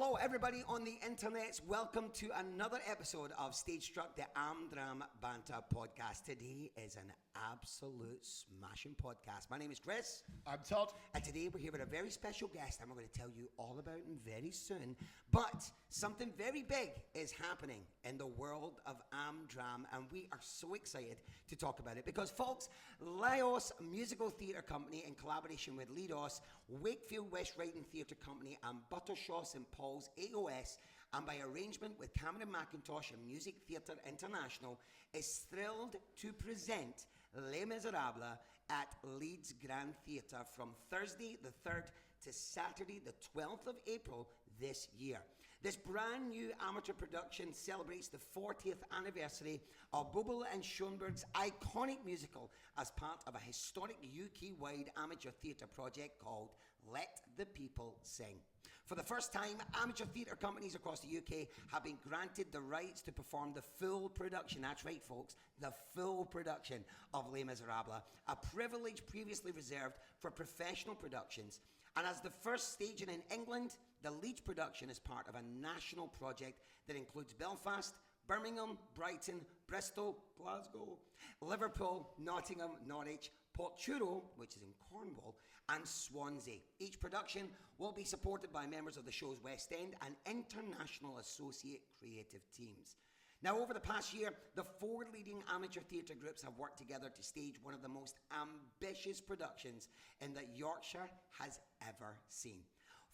Hello, everybody on the internets. Welcome to another episode of Stage Struck, the Am-Dram Banter podcast. Today is an absolute smashing podcast. My name is Chris. I'm Todd. And today we're here with a very special guest, and we're going to tell you all about him very soon. But something very big is happening in the world of Am-Dram, and we are so excited to talk about it because, folks, Lios Musical Theatre Company, in collaboration with Lidos, Wakefield West Writing Theatre Company, and Buttershaw St Paul's AOS, and by arrangement with Cameron McIntosh and Music Theatre International, is thrilled to present Les Miserables at Leeds Grand Theatre from Thursday the 3rd to Saturday the 12th of April this year. This brand new amateur production celebrates the 40th anniversary of Bubel and Schoenberg's iconic musical as part of a historic UK-wide amateur theatre project called Let the People Sing. For the first time, amateur theatre companies across the UK have been granted the rights to perform the full production, that's right folks, the full production of Les Miserables, a privilege previously reserved for professional productions. And as the first staging in England, the Leeds production is part of a national project that includes Belfast, Birmingham, Brighton, Bristol, Glasgow, Liverpool, Nottingham, Norwich, Portchuro, which is in Cornwall, and Swansea. Each production will be supported by members of the show's West End and international associate creative teams. Now, over the past year, the 4 leading amateur theatre groups have worked together to stage one of the most ambitious productions in that Yorkshire has ever seen.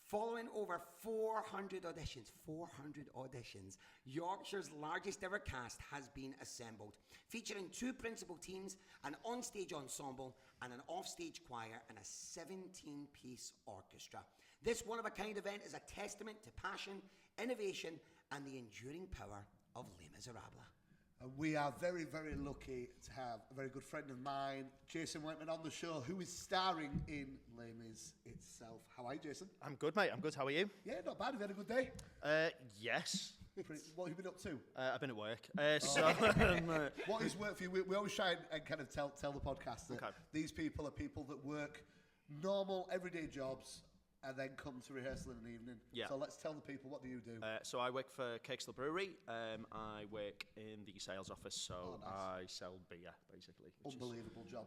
Following over 400 auditions, Yorkshire's largest ever cast has been assembled, featuring 2 principal teams, an on-stage ensemble, and an off-stage choir, and a 17-piece orchestra. This one-of-a-kind event is a testament to passion, innovation, and the enduring power of Les Miserables. And we are very, very lucky to have a very good friend of mine, Jason Weightman, on the show, who is starring in Les Mis itself. How are you, Jason? I'm good, mate. I'm good. How are you? Yeah, not bad. Have you had a good day? Yes. What have you been up to? I've been at work. What is work for you? We always try and kind of tell the podcast that these people are people that work normal, everyday jobs and then come to rehearsal in an evening. Yeah. So let's tell the people, what do you do? So I work for Cakestill Brewery. I work in the sales office, so nice. I sell beer, basically. Unbelievable job.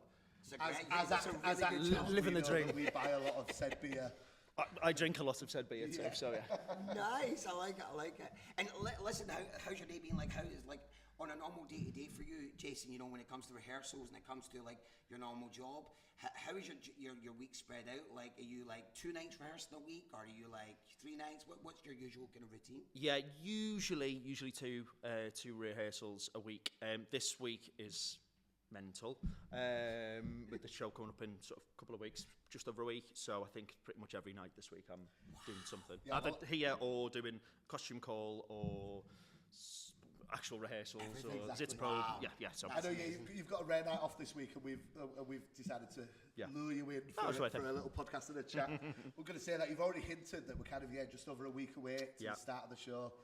As living the dream. We buy a lot of said beer. I drink a lot of said beer too, so yeah. Nice, I like it. And listen, how's your day been? Like, how is like on a normal day-to-day for you, Jason? You know, when it comes to rehearsals and it comes to like your normal job, how is your week spread out? Like, are you like 2 nights rehearsing a week, or are you like 3 nights? What's your usual kind of routine? Yeah, usually 2 rehearsals a week. This week is mental, with the show coming up in sort of a couple of weeks, just over a week, so I think pretty much every night this week I'm doing something, either here or doing costume call or actual rehearsals or Zitz Pro. Yeah. So I know you've got a rare night off this week, and we've decided to lure you in for a little podcast and a chat. We're going to say that you've already hinted that we're kind of just over a week away to the start of the show.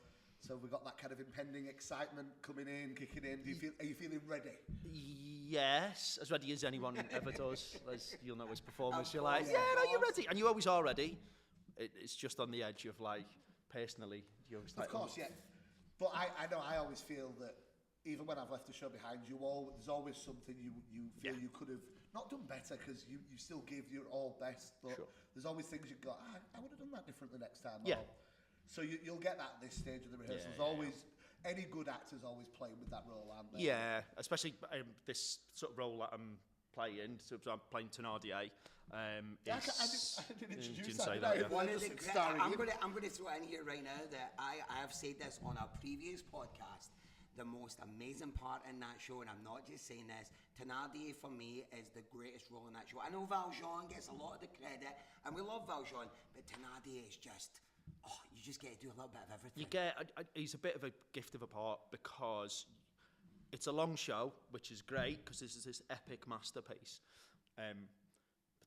So we've got that kind of impending excitement coming in, kicking in. Are you feeling ready? Yes, as ready as anyone ever does. As you'll know as performers, you're like, you're ready. And you always are ready. It's just on the edge of like, personally, you always like... Of course, yeah. But I know I always feel that even when I've left the show behind, there's always something you feel you could have not done better, because you still give your all best. But there's always things you go, I would have done that differently next time. Yeah. So you'll get that at this stage of the rehearsal. There's always, any good actor's always playing with that role, aren't they? Yeah, especially this sort of role that I'm playing. So I'm playing Thénardier. I didn't introduce that. I'm going to throw in here right now that I have said this on a previous podcast. The most amazing part in that show, and I'm not just saying this, Thénardier for me is the greatest role in that show. I know Valjean gets a lot of the credit, and we love Valjean, but Thénardier is just... you just get to do a little bit of everything. He's a bit of a gift of a part, because it's a long show, which is great, because this is this epic masterpiece. But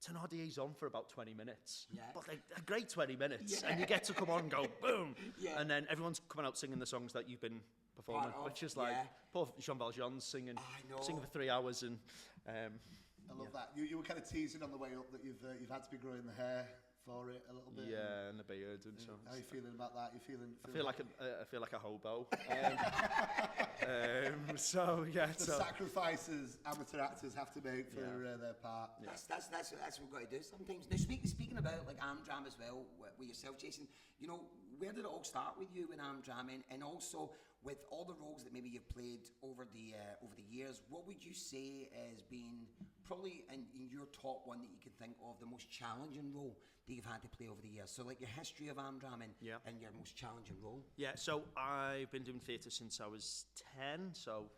Thénardier's on for about 20 minutes. Yeah. But like a great 20 minutes. Yeah. And you get to come on and go, boom. Yeah. And then everyone's coming out singing the songs that you've been performing, which is like, poor Jean Valjean's singing for 3 hours. And I love that. You were kind of teasing on the way up that you've had to be growing the hair for it a little bit. Yeah, and the beard and so. How are you feeling about that? You feeling I feel like a hobo. So yeah, the sacrifices amateur actors have to make for their part. Yeah. That's what we've got to do sometimes. Now, speaking about like Am-Dram as well with yourself, Jason. You know, where did it all start with you in Am-Dram, and also with all the roles that maybe you've played over the years? What would you say has been probably in your top one that you could think of the most challenging role that you've had to play over the years? So like your history of Am-Dram and your most challenging role. Yeah, so I've been doing theatre since I was 10, so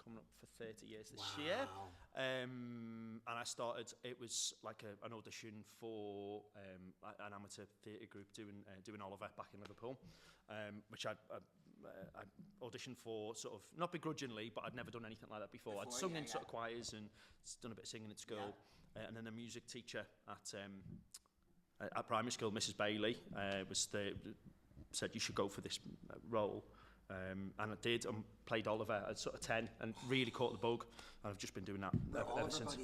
coming up for 30 years this year. And I started, it was like an audition for an amateur theatre group doing Oliver back in Liverpool, which I auditioned for sort of, not begrudgingly, but I'd never done anything like that before. I'd sung in sort of choirs and done a bit of singing at school. And then a music teacher at primary school, Mrs. Bailey, said you should go for this role. And I did, and played Oliver at sort of 10 and really caught the bug. And I've just been doing that ever since.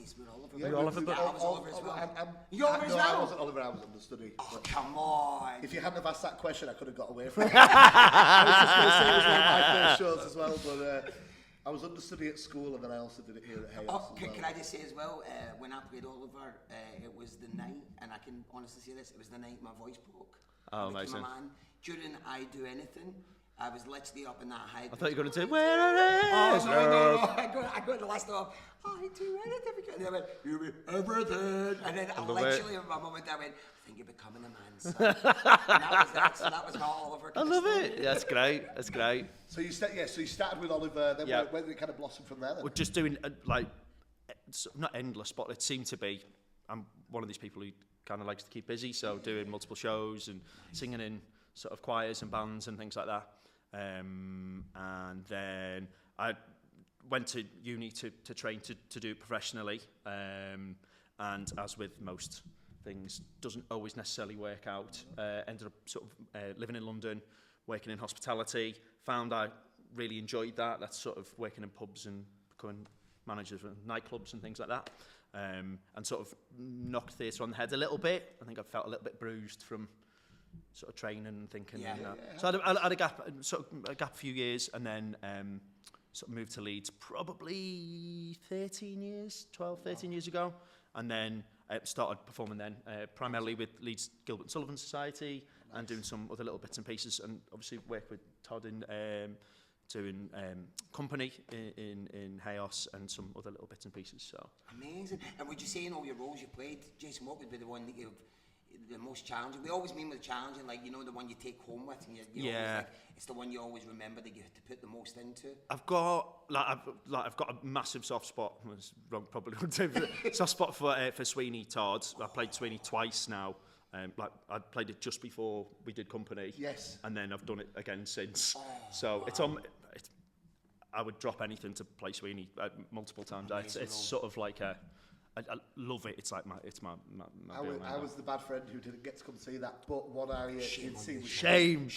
We're Oliver buddies. I was Oliver as well. You Oliver as well? I wasn't Oliver, I was understudy. Oh, come on. If you hadn't have asked that question, I could have got away from it. I was just going to say it was one of my first shows as well, but I was understudy at school, and then I also did it here at Hayes. Can I just say as well, when I played Oliver, it was the night, and I can honestly say this, it was the night my voice broke. Oh, amazing. During I Do Anything, I was literally up in that high. I thought you were going to say, where are it? No. I got the last one. I do anything. And I went, you be everything. And then I literally, in my moment, I went, I think you're becoming a man, son. And that was that. So that was my Oliver. I love it. Yeah, that's great. That's great. So you started with Oliver. Then where did it kind of blossom from there? Then? We're just doing not endless, but it seemed to be. I'm one of these people who kind of likes to keep busy, so doing multiple shows and singing in sort of choirs and bands and things like that. And then I went to uni to train to do it professionally, and as with most things, doesn't always necessarily work out. Ended up sort of living in London, working in hospitality, found I really enjoyed that. That's sort of working in pubs and becoming managers of nightclubs and things like that, and sort of knocked theatre on the head a little bit. I think I felt a little bit bruised from sort of training and thinking. So I had a gap, a few years, and then sort of moved to Leeds probably 13 years ago, and then started performing then primarily with Leeds Gilbert and Sullivan Society, and doing some other little bits and pieces, and obviously work with Todd in doing company in Chaos and some other little bits and pieces. So amazing. And would you say in all your roles you played, Jason, what would be the one that you've the most challenging? We always mean with challenging, like, you know, the one you take home with, and you always, like, it's the one you always remember that you have to put the most into. I've got a massive soft spot. Was wrong, probably soft spot for Sweeney Todd. I played Sweeney twice now. I played it just before we did Company. Yes. And then I've done it again since. It's on. I would drop anything to play Sweeney multiple times. It's sort of like a. I love it. It's like my I was the bad friend who didn't get to come see that, but what I did see was shame.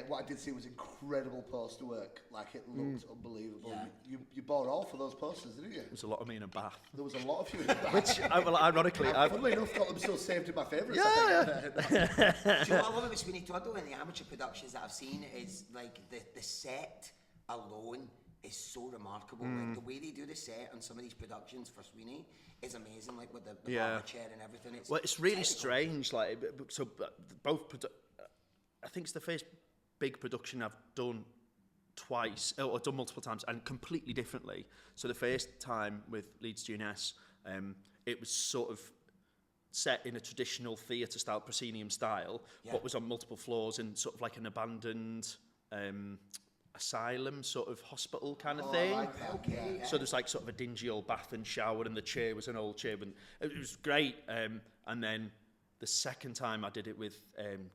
What I did see was incredible poster work. Like, it looked unbelievable. Yeah. You bought all for those posters, didn't you? There was a lot of me in a bath. There was a lot of you in a bath. Which, ironically, funnily enough, got them still saved in my favourites. Do you know what I love about Sweeney Todd though? In the amateur productions that I've seen, is like the set alone is so remarkable. Like, the way they do the set on some of these productions for Sweeney is amazing. Like with the barber chair and everything. It's really strange. Like, so both. I think it's the first big production I've done twice, or done multiple times, and completely differently. So the first time with Leeds GNS, it was sort of set in a traditional theatre style, proscenium style, but was on multiple floors in sort of like an abandoned asylum, sort of hospital kind of thing. Okay. So there's like sort of a dingy old bath and shower, and the chair was an old chair, and it was great. And then the second time I did it with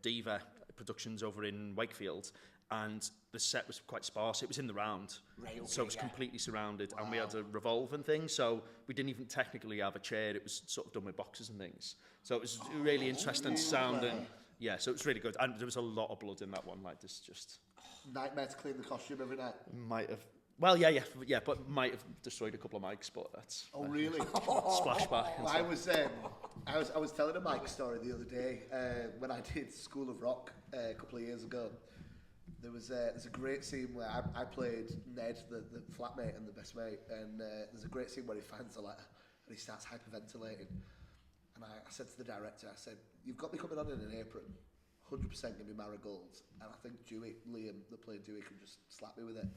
Diva Productions over in Wakefield, and the set was quite sparse. It was in the round, so it was completely surrounded, and we had a revolving thing, so we didn't even technically have a chair. It was sort of done with boxes and things, so it was really interesting sound, and so it was really good. And there was a lot of blood in that one. Like, this just nightmare to clean the costume every night. Might have. But might have destroyed a couple of mics, but that's... Oh, really? Splashback. I was I was telling a Mike story the other day when I did School of Rock a couple of years ago. There's a great scene where I played Ned, the flatmate and the best mate, and there's a great scene where he finds a letter and he starts hyperventilating. And I said to the director, I said, "You've got me coming on in an apron, 100% give me marigolds, and I think Liam, that played Dewey, can just slap me with it."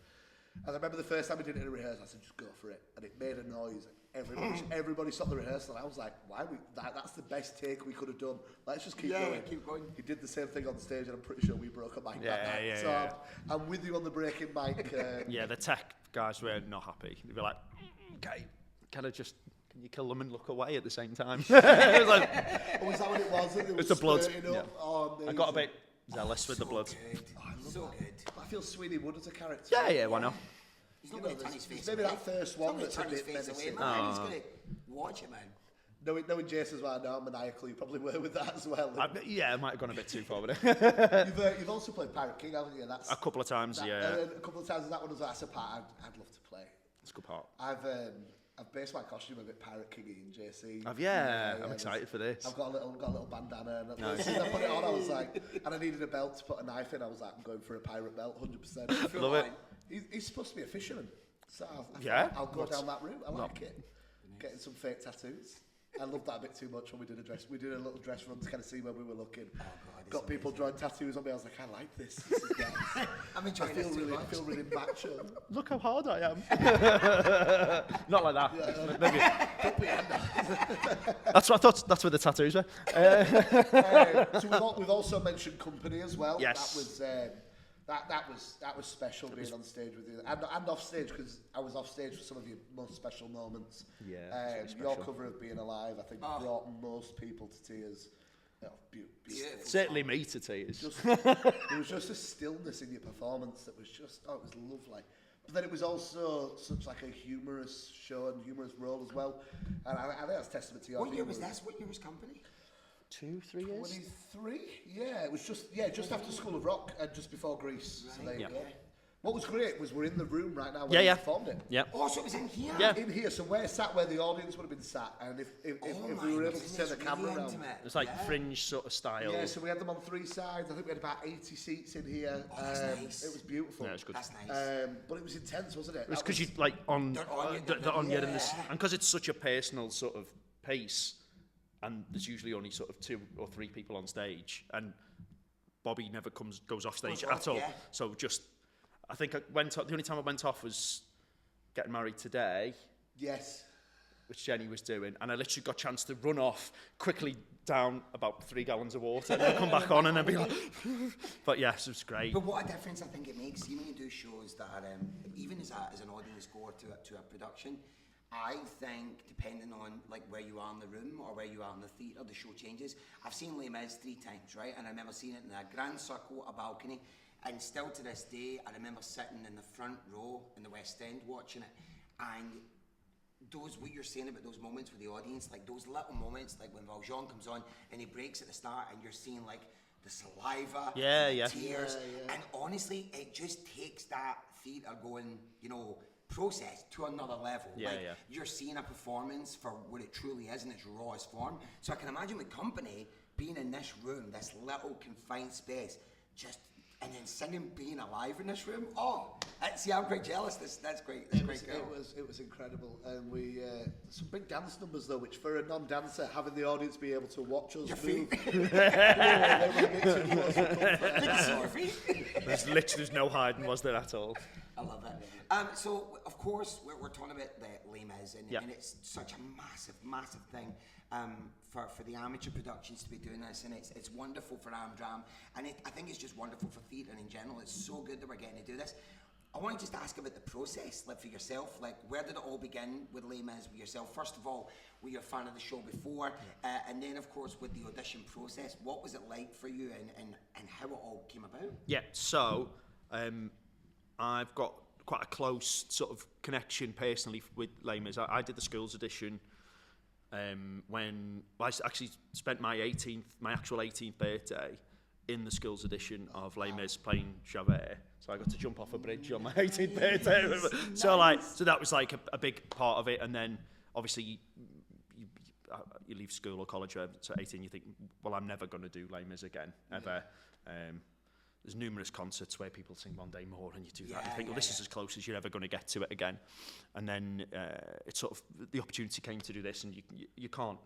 And I remember the first time we did it in a rehearsal, I said, "Just go for it." And it made a noise. Everybody stopped the rehearsal, and I was like, that's the best take we could have done. Let's just keep going. Keep going. He did the same thing on stage, and I'm pretty sure we broke a mic that night. So I'm with you on the breaking mic. Yeah, the tech guys were not happy. They were like, "Okay, can you kill them and look away at the same time?" It was like, was that what it was? It was the blood. Yeah. Oh, I got a bit zealous with the blood. Good. So good. I feel Sweeney Wood as a character. Yeah, why not? He's not going to turn his face maybe away. that first one that's a bit away, menacing. man. He's going to watch it, man. Knowing Jason as well, I know I'm maniacal. You probably were with that as well. I might have gone a bit too far with it. You've also played Pirate King, haven't you? A couple of times, yeah. A couple of times in that one as well. That's a part I'd love to play. It's a good part. I've based my costume a bit Pirate King-y in JC. I'm excited for this. I've got a little bandana, and as soon as I put it on, I was like, and I needed a belt to put a knife in. I was like, I'm going for a pirate belt, 100%. Love it. He's supposed to be a fisherman, so I'll go down that route. I like it. Getting some fake tattoos. I loved that a bit too much when we did a dress. We did a little dress run to kind of see where we were looking. Oh God, got people drawing tattoos on me. I was like, I like this. This is nice. I'm enjoying this too much. I feel really macho. Look how hard I am. Not like that. Yeah. Maybe. That's what I thought. That's where the tattoos were. So we've also mentioned company as well. Yes. That was special being on stage with you and off stage, because I was off stage for some of your most special moments. Yeah, your cover of Being Alive, I think, brought most people to tears. Beautiful. Certainly me to tears. There was just a stillness in your performance that was just, it was lovely. But then it was also such like a humorous show and humorous role as well. And I think that's testament to your What year was this? What year was Company? 2-3 years. 23. Yeah, it was just after School of Rock and just before Greece. Right. So there you go. What was great was we're in the room right now when we performed it. Yeah. Oh, so it was in here? Yeah. In here, so we're sat where the audience would have been sat, and if we were able to turn the camera around. It's like fringe sort of style. Yeah, so we had them on 3 sides. I think we had about 80 seats in here. Oh, that's nice. It was beautiful. Yeah, it was good. That's nice. But it was intense, wasn't it? It was because you like on Yeah. and because it's such a personal sort of pace, and there's usually only sort of 2 or 3 people on stage, and Bobby never goes off stage at all. Yeah. So I think the only time I went off was getting married today. Yes. Which Jenny was doing, and I literally got a chance to run off quickly down about 3 gallons of water and then come back on and then be like, but yes, it was great. But what a difference I think it makes, when you do shows that are, even as an audience goer to a production, I think depending on like where you are in the room or where you are in the theatre, the show changes. I've seen Les Mis 3 times, right? And I remember seeing it in a grand circle, a balcony, and still to this day, I remember sitting in the front row in the West End watching it, and what you're saying about those moments with the audience, like those little moments, like when Valjean comes on and he breaks at the start and you're seeing like the saliva, the tears, and honestly, it just takes that theatre going, process to another level. You're seeing a performance for what it truly is in its rawest form. So I can imagine with Company being in this room, this little confined space, and then singing Being Alive in this room. I'm quite jealous. That's great. That's great. It was incredible, and we some big dance numbers though, which for a non-dancer, having the audience be able to watch us move. There's no hiding, was there at all? I love it. So of course we're talking about the Les Mis, and it's such a massive thing. For the amateur productions to be doing this, and it's wonderful for Am-Dram, and I think it's just wonderful for theatre in general. It's so good that we're getting to do this. I want to just ask about the process, like for yourself, like where did it all begin with Les Mis with yourself? First of all, were you a fan of the show before, and then of course with the audition process, what was it like for you, and how it all came about? Yeah, so I've got quite a close sort of connection personally with Les Mis. I did the schools edition. When I actually spent my actual 18th birthday in the schools edition of Les Mis playing Javert, so I got to jump off a bridge on my 18th birthday. So that was like a big part of it, and then obviously you leave school or college at 18, you think, well, I'm never going to do Les Mis again, ever. There's numerous concerts where people sing One Day More, and you do that, and you think, well, this is as close as you're ever going to get to it again. And then it's sort of the opportunity came to do this, and you can't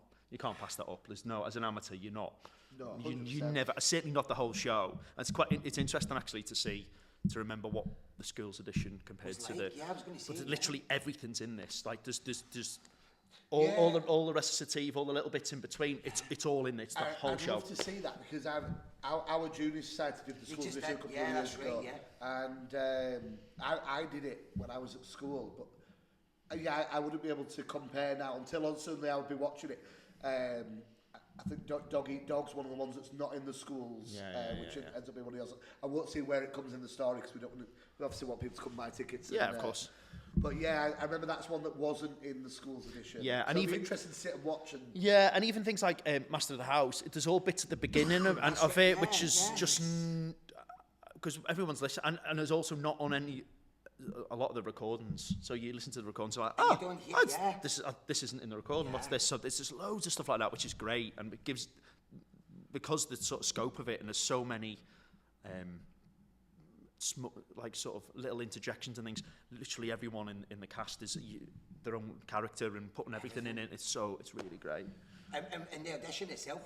pass that up. There's no, as an amateur, you're not. No, you never, certainly not the whole show. And it's interesting actually to remember what the schools edition compared to the. Yeah, I was going to say. But literally everything's in this. Like there's all the recitative, all the little bits in between. It's all in this. The whole show. I'd love to see that because our junior society did the school edition a couple of years ago, and I did it when I was at school. But I wouldn't be able to compare now until on Sunday I would be watching it. I think Dog Eat Dog's one of the ones that's not in the schools, which ends up being one of the others. I won't see where it comes in the story because we obviously want people to come buy tickets. Yeah, of course. But yeah, I remember that's one that wasn't in the schools edition. Yeah, so and it'd even be interesting to sit and watch. And even things like Master of the House, there's all bits at the beginning of it, which is just because everyone's listening, and there's also not on a lot of the recordings, so you listen to the recordings and like, this isn't in the recording. What's this? So there's just loads of stuff like that, which is great, and it gives, because the sort of scope of it, and there's so many like sort of little interjections and things. Literally everyone in the cast is their own character and putting everything in it. It's really great. And the audition itself,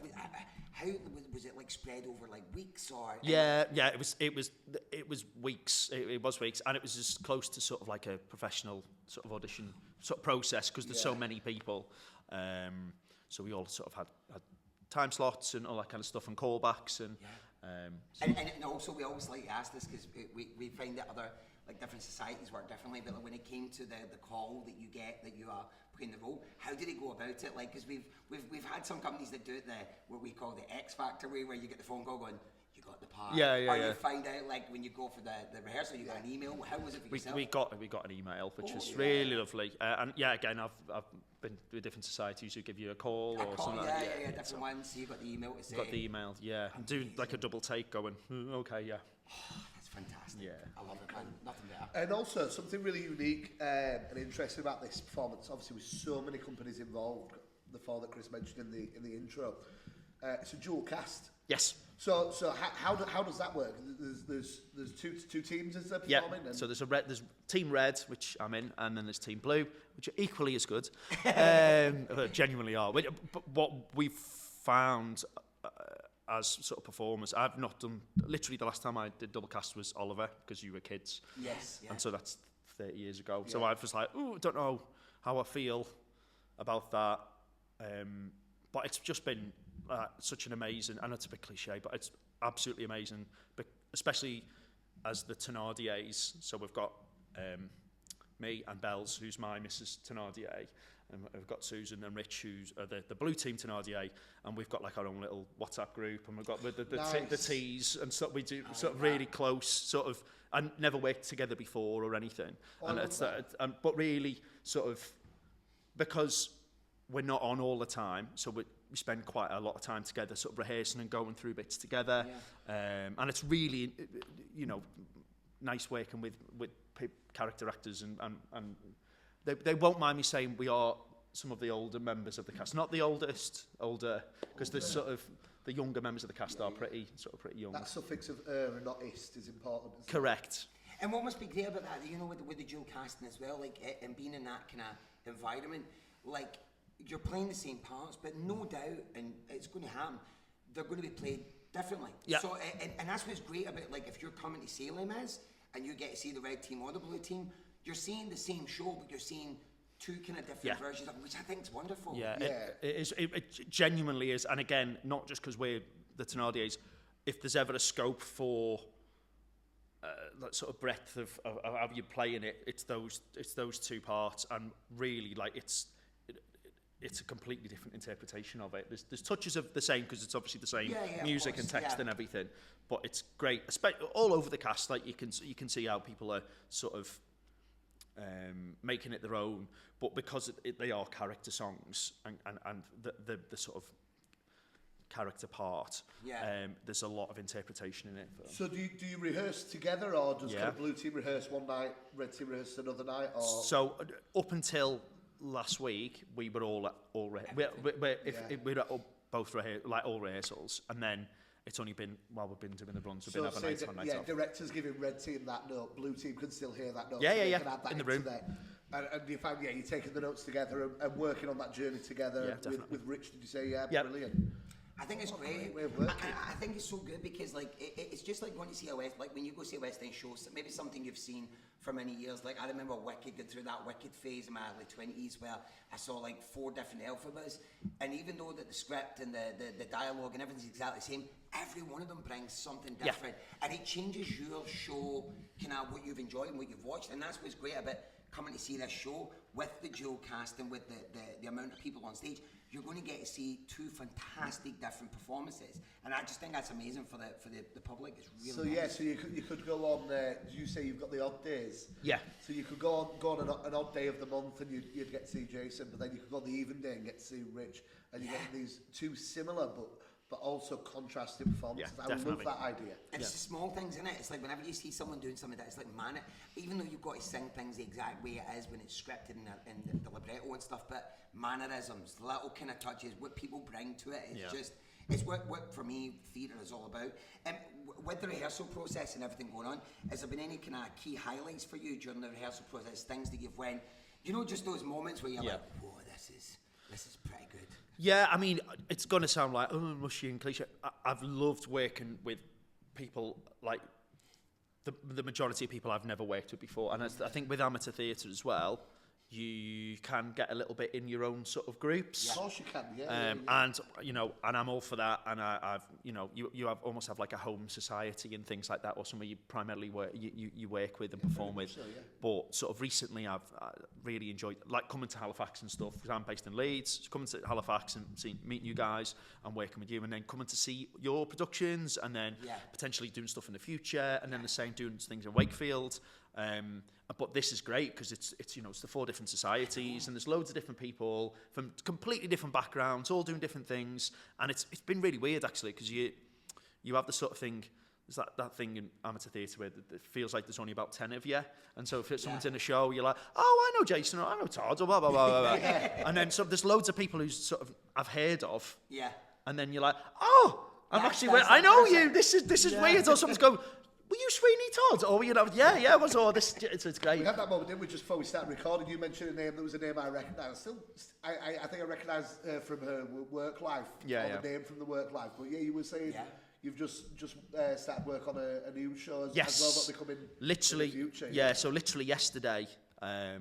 how was it like spread over like weeks or? It was weeks. It was weeks, and it was as close to sort of like a professional sort of audition sort of process because there's so many people. So we all sort of had time slots and all that kind of stuff and callbacks and. And also we always like to ask this because we find that other like different societies work differently, but like, when it came to the call that you get that you are playing the role, how did it go about it? Like, because we've had some companies that do it what we call the X Factor way, where you get the phone call going, you got the part. Or you find out like when you go for the rehearsal, you got an email. How was it for yourself? We got an email, which was really lovely. And again, I've been with different societies who give you a call or something. Different ones. So you got the email to say. Got the email, and do like a double take, going, okay, yeah. That's fantastic. Yeah, I love it, man. Nothing better. And also something really unique and interesting about this performance, obviously with so many companies involved, the four that Chris mentioned in the intro. It's a dual cast. Yes. So how does that work? There's two teams as they're performing. Yeah. So there's Team Red, which I'm in, and then there's Team Blue, which are equally as good. Genuinely are. But what we've found as sort of performers, I've not done. Literally, the last time I did double cast was Oliver, because you were kids. Yes. Yeah. And so that's 30 years ago. Yeah. So I was like, I don't know how I feel about that. But it's just been such an amazing, and it's a bit cliche, but it's absolutely amazing, especially as the Thénardiers. So we've got me and Bells, who's my Mrs. Thénardier, and we've got Susan and Rich, who's the blue team Thénardier, and we've got like our own little WhatsApp group, and we've got the teas, and so we do sort of really close, sort of, and never worked together before or anything. But really sort of, because we're not on all the time, so we spend quite a lot of time together, sort of rehearsing and going through bits together. Yeah. And it's really, nice working with character actors, and they won't mind me saying we are some of the older members of the cast. Not the older, because there's sort of, the younger members of the cast are pretty young. That suffix of and not ist is important. Correct. And what must be great about that, with the dual casting as well, like, and being in that kind of environment, like, you're playing the same parts, but no doubt, and it's going to happen, they're going to be played differently. Yeah. So, and that's what's great about, like, if you're coming to see Les Mis, and you get to see the red team or the blue team, you're seeing the same show, but you're seeing two kind of different versions of it, which I think is wonderful. Yeah. It genuinely is. And again, not just because we're the Thénardiers, if there's ever a scope for that sort of breadth of how you're playing it, it's those two parts, and really, like, it's a completely different interpretation of it. There's touches of the same, because it's obviously the same music and text and everything, but it's great, all over the cast. Like, you can see how people are sort of making it their own, but because they are character songs and the sort of character part, there's a lot of interpretation in it. So do you rehearse together, or does kind of blue team rehearse one night, red team rehearse another night? Or? So up until last week we were all both all rehearsals, and then it's only been while we've been doing the runs, we've been having night on, night off. Directors giving red team that note, blue team can still hear that note. Yeah, so yeah, can add that in the room. And you find, you're taking the notes together and working on that journey together with Rich, did you say? Yeah, brilliant. I think it's great. I think it's so good because like it's just like going to see a West, like when you go see a West End show, maybe something you've seen for many years. Like I remember Wicked, going through that Wicked phase in my early 20s where I saw like 4 different alphabets, and even though that the script and the dialogue and everything's exactly the same, every one of them brings something different, and it changes your show, kind of what you've enjoyed and what you've watched, and that's what's great about coming to see this show with the dual cast and with the amount of people on stage. You're going to get to see 2 fantastic different performances, and I just think that's amazing for the public. It's really nice. So you could go on. You say you've got the odd days. Yeah. So you could go on an odd day of the month, and you'd get to see Jason, but then you could go on the even day and get to see Rich, and you get these 2 similar but also contrasting performances. I love that idea. It's the small things, isn't it? It's like whenever you see someone doing something that it's like, man, even though you've got to sing things the exact way it is when it's scripted and the libretto and stuff, but mannerisms, little kind of touches, what people bring to it, it's just, it's what for me, theatre is all about. And with the rehearsal process and everything going on, has there been any kind of key highlights for you during the rehearsal process, things that you've went, just those moments where you're like, whoa, this is pretty good. Yeah, I mean, it's going to sound like, mushy and cliche. I've loved working with people, like, the majority of people I've never worked with before. And I think with amateur theatre as well, you can get a little bit in your own sort of groups. Of course you can, And, and I'm all for that. And I've, you have almost have like a home society and things like that, or somewhere you primarily work, you work with and perform with. So, But sort of recently I've really enjoyed, like, coming to Halifax and stuff, because I'm based in Leeds, coming to Halifax and meeting you guys and working with you, and then coming to see your productions, and then potentially doing stuff in the future, and then the same doing things in Wakefield. But this is great because it's the 4 different societies, and there's loads of different people from completely different backgrounds, all doing different things, and it's been really weird actually, because you have the sort of thing. There's that thing in amateur theatre where it feels like there's only about 10 of you, and so if someone's in a show, you're like, oh, I know Jason, or I know Todd, or blah blah blah blah, blah. And then there's loads of people who sort of I've heard of, and then you're like, oh, I know you. This is weird, or someone's going, were you Sweeney Todd? Or it was all this. It's great. We had that moment, didn't we, just before we started recording? You mentioned a name that was a name I recognise. I think I recognise from her work life. The name from the work life. But you were saying you've just started work on a new show as well, that will be coming literally in the future. Yeah, so literally yesterday, I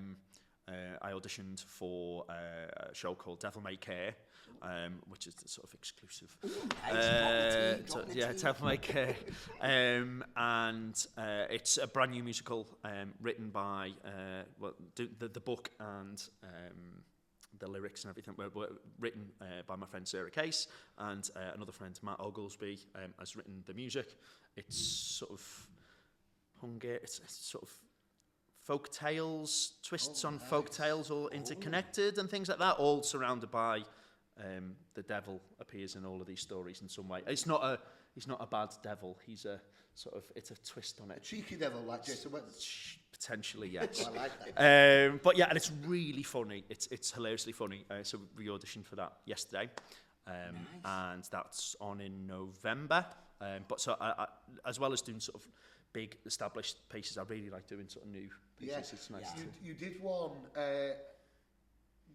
auditioned for a show called Devil May Care. Which is the sort of exclusive. Devil May Care. And it's a brand new musical written by the book and the lyrics and everything were written by my friend Sarah Case, and another friend, Matt Oglesby, has written the music. It's sort of it's sort of folk tales, twists on folk tales, all interconnected and things like that, all surrounded by the devil appears in all of these stories in some way. He's not a bad devil. He's a sort of, it's a twist on it. A cheeky devil like Jason Weightman. Potentially, yes. I like that. But yeah, and it's really funny. It's hilariously funny. So we auditioned for that yesterday, and that's on in November. But so I, as well as doing sort of big established pieces, I really like doing sort of new pieces. Yeah. It's nice. You did one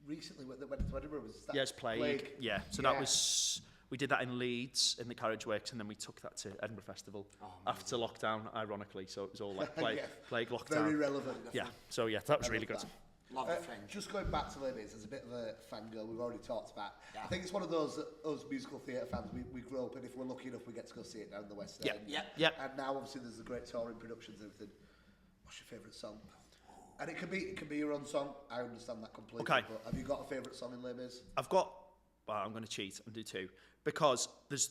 recently when it went to Edinburgh. Was that Yes, Plague. Yeah, so that was, we did that in Leeds in the Carriage Works, and then we took that to Edinburgh Festival after lockdown, ironically. So it was all like plague lockdown. Very relevant. Yeah, so yeah, that was really good. Love the Fringe. Just going back to Les Mis, as a bit of a fangirl we've already talked about. I think it's one of those that us musical theatre fans, we grow up, and if we're lucky enough, we get to go see it down in the West End. Yeah. And now obviously there's the great touring productions and everything. What's your favourite song? And it can be your own song. I understand that completely. Okay. But have you got a favourite song in Les Mis? I've got. Well, I'm going to cheat and do 2 because there's.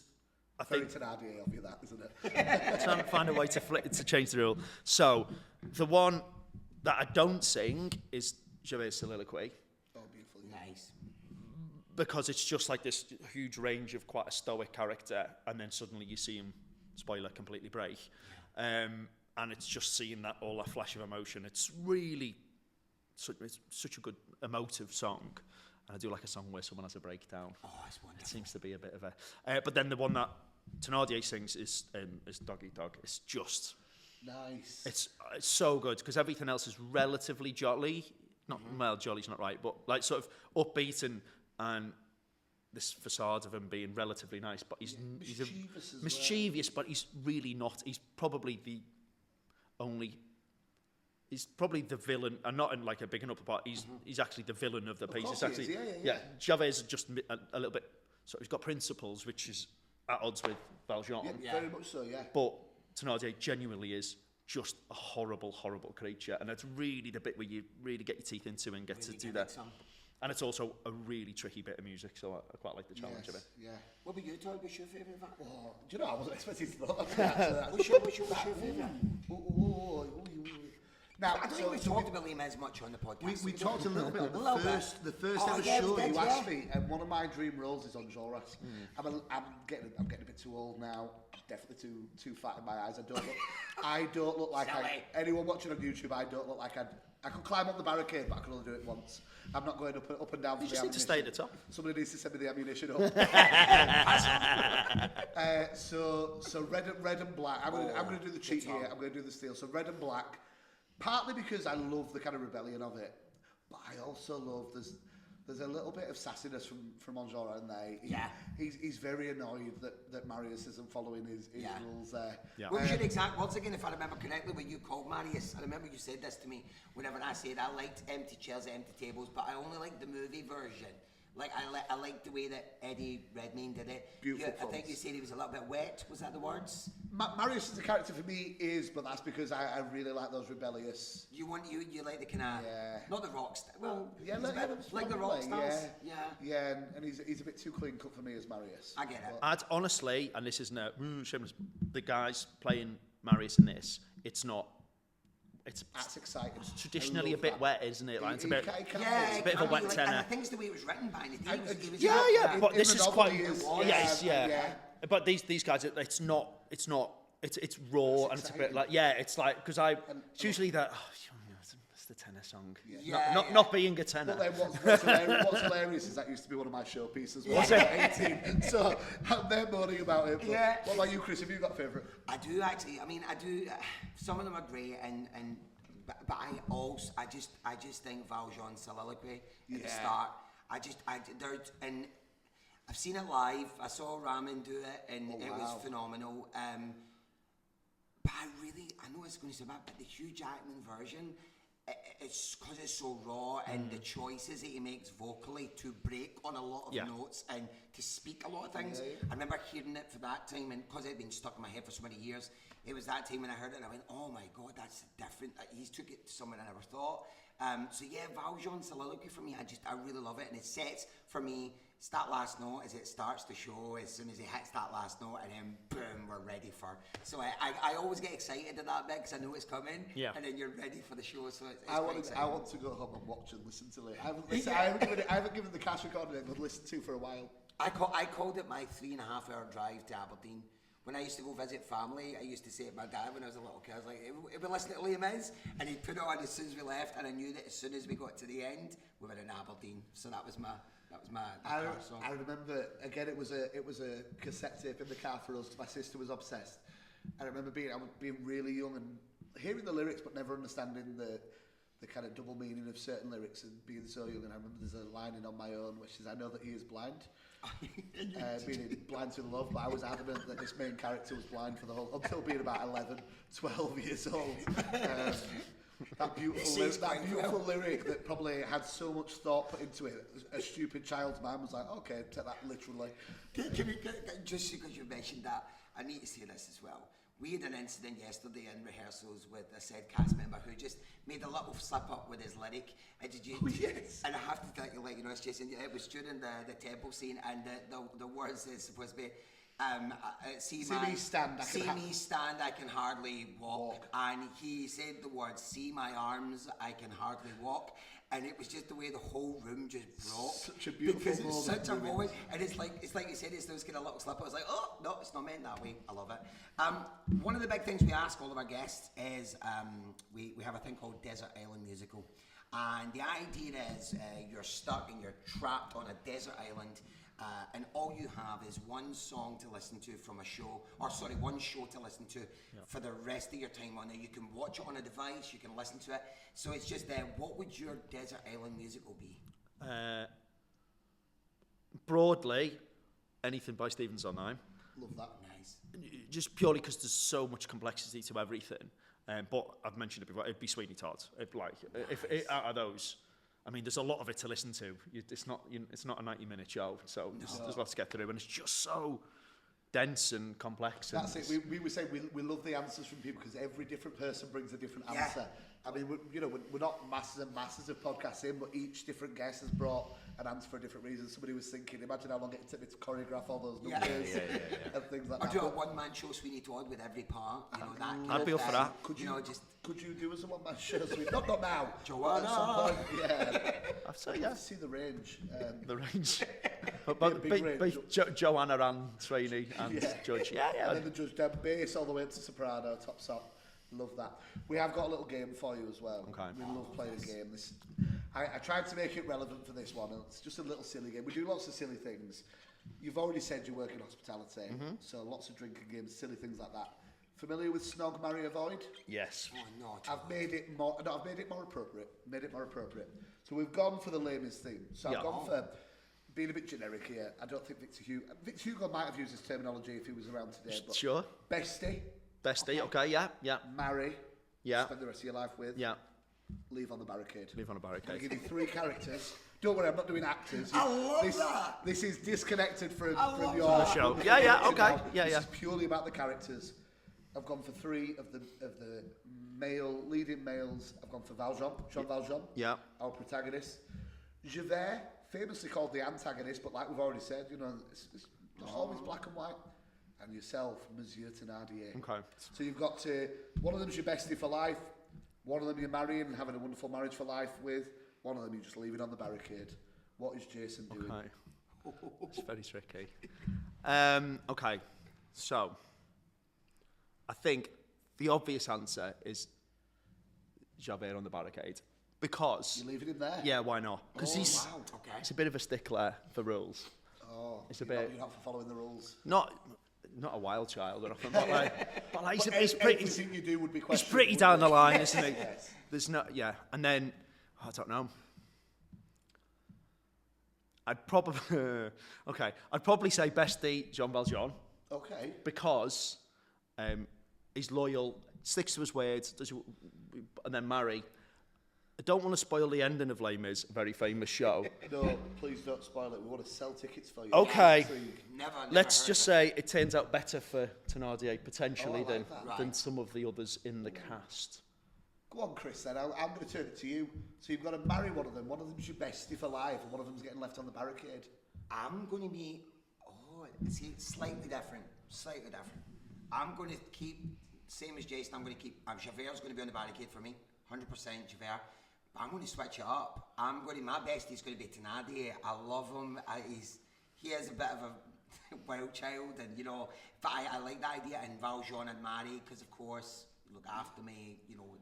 I Very think Thenardier of you, that, isn't it? Trying to find a way to change the rule. So the one that I don't sing is Javier's soliloquy. Oh, beautiful. Nice. Because it's just like this huge range of quite a stoic character, and then suddenly you see him, spoiler, completely break. And it's just seeing that, all that flash of emotion. It's really, it's such a good emotive song. And I do like a song where someone has a breakdown. Oh, that's wonderful. It seems to be a bit of a... but then the one that Thenardier sings is Doggy Dog. It's just... Nice. It's so good, because everything else is relatively jolly. Not, well, jolly's not right, but like sort of upbeat and this facade of him being relatively nice, but he's mischievous, but he's really not. He's probably the villain, and not in like a big enough part. He's actually the villain of the piece. It's actually Chavez is just a little bit. So he's got principles, which is at odds with Valjean. Yeah, very much so. Yeah. But Thénardier genuinely is just a horrible, horrible creature, and it's really the bit where you really get your teeth into and get really to do that. And it's also a really tricky bit of music, so I quite like the challenge of it. Yeah. What about you, Todd? What's your favourite? Oh, do you know, I wasn't expecting to know that. What's your favourite? Now, I don't think we've talked about Les Mis much on the podcast. We talked a little bit on the first ever show you asked me, and one of my dream roles is on Joras. I'm getting a bit too old now. Definitely too fat in my eyes. I don't look like anyone watching on YouTube. I don't look like I could climb up the barricade, but I can only do it once. I'm not going up and down for the ammunition. You just need to stay at the top. Somebody needs to send me the ammunition up. So red and black. I'm going to do the cheat here. I'm going to do the steal. So red and black. Partly because I love the kind of rebellion of it, but I also love there's a little bit of sassiness from Enjolras in there. He's very annoyed that Marius isn't following his rules there. Yeah. What was your exact words again, if I remember correctly, when you called Marius? I remember you said this to me whenever I said I liked empty chairs, empty tables, but I only liked the movie version. Like I liked the way that Eddie Redmayne did it. Beautiful. I think you said he was a little bit wet. Was that the words? Marius as a character for me is, but that's because I really like those rebellious. You like the kind of not the rock stars. Well, like the rock stars. Yeah, and he's a bit too clean cut for me as Marius. I get it. I'd honestly, and this isn't shameless, the guys playing Marius in this, that's exciting. It's traditionally a bit wet, isn't it? Like, it's a bit of a wet tenor. And I think it's the way it was written by it. But this is quite. Yes. But these guys, it's raw, and it's a bit like it's like because it's usually it's the tenor song. Not being a tenor. But then what's hilarious is that used to be one of my showpieces when I was 18. So they're moaning about it. What about you, Chris? Have you got a favourite? I do actually. I mean, I do. Some of them are great, but I just think Valjean's soliloquy at the start. And I've seen it live. I saw Ramin do it, and it was phenomenal. But I know it's going to sound bad, but the Hugh Jackman version, it's because it's so raw, and the choices that he makes vocally to break on a lot of notes and to speak a lot of things. I remember hearing it for that time, and because it had been stuck in my head for so many years, it was that time when I heard it and I went, oh my God, that's different. He's took it to somewhere I never thought. Valjean's soliloquy for me, I really love it, and it sets for me. It's that last note as it starts the show, as soon as he hits that last note, and then boom, we're ready for. So I always get excited at that bit because I know it's coming, and then you're ready for the show. So it's I want to go home and watch and listen to it. I haven't given the cash recording it, but listen to for a while. I called it my 3.5 hour drive to Aberdeen. When I used to go visit family, I used to say to my dad when I was a little kid, I was like, "If we listen to Les Mis," and he'd put it on as soon as we left, and I knew that as soon as we got to the end, we were in Aberdeen. So that was my car song. I remember again. It was a cassette tape in the car for us. My sister was obsessed. I remember being really young and hearing the lyrics, but never understanding the kind of double meaning of certain lyrics, and being so young. And I remember there's a line in On My Own which is, "I know that he is blind." Meaning blind to love, but I was adamant that this main character was blind for the whole until being about 11, 12 years old. That beautiful lyric that probably had so much thought put into it. A stupid child's mind was like, okay, take that literally. Just because you mentioned that, I need to say this as well. We had an incident yesterday in rehearsals with a said cast member who just made a little slip up with his lyric. And I have to tell you, it's Jason. It was during the temple scene, and the words is supposed to be, see me stand, I can hardly walk. And he said the words, "See my arms, I can hardly walk." And it was just the way the whole room just broke. Such a beautiful because moment. It's such a moment. And it's like you said, it's those kind of little slip. I was like, oh, no, it's not meant that way. I love it. One of the big things we ask all of our guests is we have a thing called Desert Island Musical. And the idea is you're stuck and you're trapped on a desert island, and all you have is one song to listen to from a show, one show to listen to for the rest of your time on there. You can watch it on a device, you can listen to it. So it's just what would your desert island musical be? Broadly, anything by Stephen Sondheim. Love that. Nice. Just purely because there's so much complexity to everything. But I've mentioned it before, it'd be Sweeney Todd. Out of those, I mean, there's a lot of it to listen to. It's not a 90-minute show, so there's lots to get through, and it's just so dense and complex. That's it. We were saying we love the answers from people because every different person brings a different answer. I mean, we're not masses and masses of podcasts in, but each different guest has brought an answer for a different reason. Somebody was thinking, imagine how long it took me to choreograph all those numbers and things like that. Or do a one-man show Sweeney Todd with every part. I'd be up for that. Could you do us a one-man show? Not now. Joanna. At some point, yeah. I'd say, yeah. See the range. The range. But both Joanna and Sweeney and Judge. Yeah. And then the Judge down bass all the way up to soprano, top sop. Love that. We have got a little game for you as well. Okay. We love playing a game. I tried to make it relevant for this one. It's just a little silly game. We do lots of silly things. You've already said you work in hospitality, so lots of drinking games, silly things like that. Familiar with Snog, Marry, Avoid? Yes. Oh, no. I've made it more appropriate. So we've gone for the lamest thing. So I've gone for being a bit generic here. I don't think Victor Hugo might have used this terminology if he was around today. But sure. Bestie, okay, yeah. Marry, yeah. Spend the rest of your life with. Yeah. Leave on the barricade. I'll give you 3 characters. Don't worry, I'm not doing actors. I love that. This is disconnected from your the show. Yeah, okay. This is purely about the characters. I've gone for 3 of the leading males. I've gone for Jean Valjean. Yeah. Our protagonist. Javert, famously called the antagonist, but like we've already said, it's always black and white. And yourself, Monsieur Thénardier. Okay. So you've got one of them's your bestie for life, one of them you're marrying and having a wonderful marriage for life with, one of them you're just leaving on the barricade. What is Jason doing? Okay. It's very tricky. Okay, so I think the obvious answer is Javert on the barricade. Because... You're leaving him there? Yeah, why not? Because he's a bit of a stickler for rules. Oh, it's you're not for following the rules. Not a wild child or anything, but he's pretty. Everything you do would be questionable. He's pretty down the line, isn't he? Yes. There's and then I don't know. I'd probably say bestie Jean Valjean. Okay. Because he's loyal, sticks to his words, and then marry. I don't want to spoil the ending of Les Mis, a very famous show. No, please don't spoil it. We want to sell tickets for you. Okay. Never Let's just say it turns out better for Thénardier potentially than some of the others in the cast. Go on, Chris, then. I'm going to turn it to you. So you've got to marry one of them. One of them's your bestie for life, and one of them's getting left on the barricade. I'm going to be... slightly different. I'm going to keep... Same as Jason, I'm going to keep... Javert's going to be on the barricade for me. 100% Javert. But I'm going to switch it up. My bestie's going to be Thénardier. I love him. He is a bit of a wild child, and but I like the idea. And Valjean and Marie, because of course, look after me,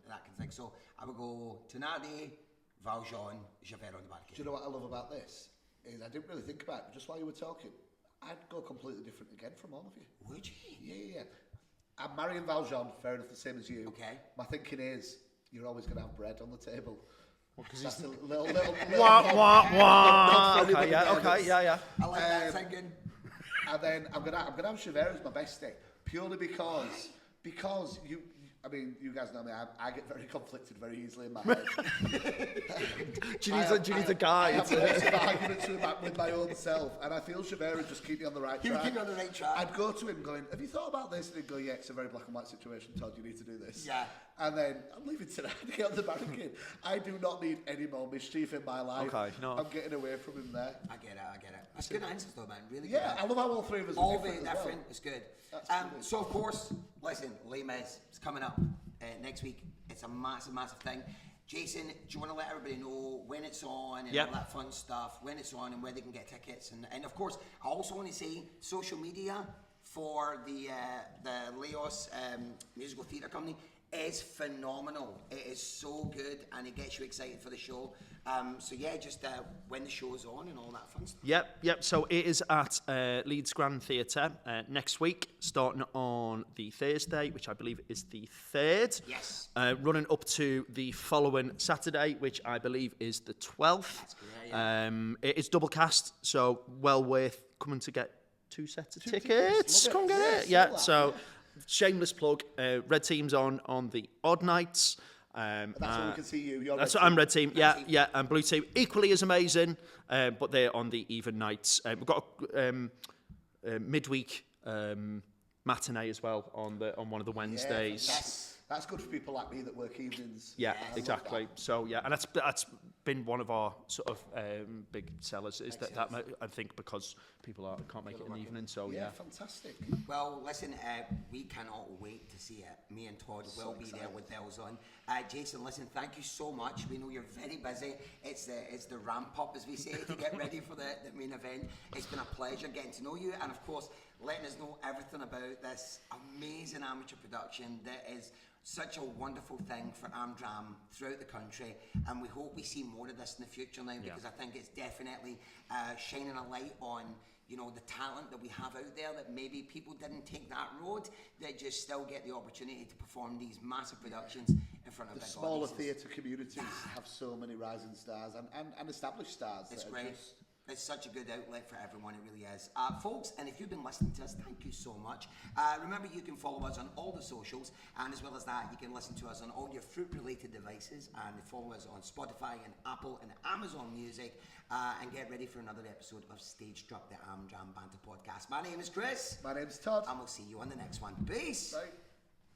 that kind of thing. So I would go Thénardier, Valjean, Javert on the barricade. Do you know what I love about this? Is I didn't really think about it, but just while you were talking, I'd go completely different again from all of you. Would you? Yeah. I'm marrying Valjean, fair enough, the same as you. Okay. My thinking is, you're always going to have bread on the table. Because that's he's a little Okay, yeah. I like that thinking. And then I'm gonna have Javert as my bestie, purely because you guys know me. I get very conflicted very easily in my head. do you need a guide? I have lots of arguments with my own self, and I feel Javert would just keep me on the right track. Keep me on the right track. I'd go to him going, "Have you thought about this?" And he'd go, "Yeah, it's a very black and white situation, Todd. You need to do this." Yeah. And then I'm leaving Thénardier on the barricade. I do not need any more mischief in my life. Okay, no. I'm getting away from him there. I get it. That's good answers though, man. Really good. Yeah, I love how all 3 of us are all different. very different. It's good. So of course, listen, Les Mis is coming up next week. It's a massive thing. Jason, do you want to let everybody know when it's on and all that fun stuff, when it's on and where they can get tickets? And of course, I also want to say social media for the Leos Musical Theatre Company. is phenomenal. It is so good, and it gets you excited for the show. So yeah, just when the show's on and all that fun stuff. Yep. So it is at Leeds Grand Theatre next week, starting on the Thursday, which I believe is the 3rd. Yes. Running up to the following Saturday, which I believe is the 12th. That's great, yeah. It is double cast, so well worth coming to get 2 sets of tickets. Come get it. Yeah. So shameless plug. Red Team's on the odd nights. That's where we can see you. I'm Red Team. Yeah. And Blue Team equally as amazing, but they're on the even nights. We've got a midweek matinee as well on one of the Wednesdays. Yes. That's good for people like me that work evenings. Yeah, exactly. So yeah, and that's been one of our sort of big sellers is that I think because people can't make it in the evening. So yeah, fantastic. Well, listen, we cannot wait to see it. Me and Todd will be there with bells on. Jason, listen, thank you so much. We know you're very busy. It's the ramp up, as we say, to get ready for the main event. It's been a pleasure getting to know you, and of course, letting us know everything about this amazing amateur production that is such a wonderful thing for Am-Dram throughout the country, and we hope we see more of this in the future now, because I think it's definitely shining a light on the talent that we have out there, that maybe people didn't take that road, that just still get the opportunity to perform these massive productions in front of big audiences. The smaller theatre communities have so many rising stars and established stars. It's great. It's such a good outlet for everyone, it really is. Folks, and if you've been listening to us, thank you so much. Remember, you can follow us on all the socials, and as well as that, you can listen to us on all your fruit-related devices, and follow us on Spotify and Apple and Amazon Music, and get ready for another episode of Stage Struck, the Am-Dram Banter Podcast. My name is Chris. My name's Todd. And we'll see you on the next one. Peace. Bye.